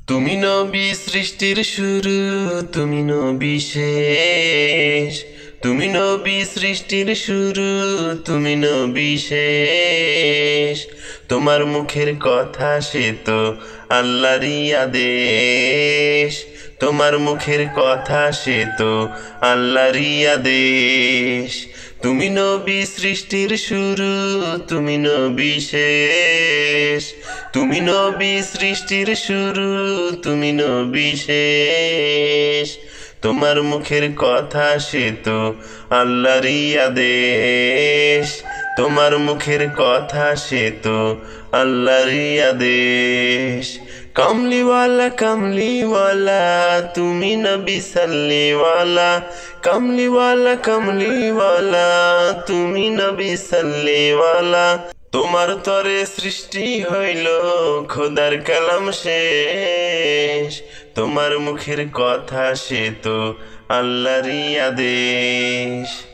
তুমি নবী সৃষ্টির শুরু, তুমি নবী শেষ। তুমি নবী সৃষ্টির শুরু, তুমি নবী শেষ। তোমার মুখের কথা সে তো আল্লাহরই আদেশ। তোমার মুখের কথা সে তো আল্লাহরই আদেশ। তুমি নবী সৃষ্টির শুরু, তুমি নবী শেষ। তুমি নবী সৃষ্টির শুরু, তুমি নবী শেষ। তোমার মুখের কথা সে তো আল্লাহরই আদেশ। তোমার মুখের কথা সে তো আল্লাহরই আদেশ। কামলিওয়ালা কামলিওয়ালা তুমি নবী সাল্লিওয়ালা। কামলিওয়ালা কামলিওয়ালা তুমি নবী সাল্লিওয়ালা। তোমার তরে সৃষ্টি হইল খোদার কালাম শেষ। তোমার মুখের কথা সে তো আল্লাহরই আদেশ।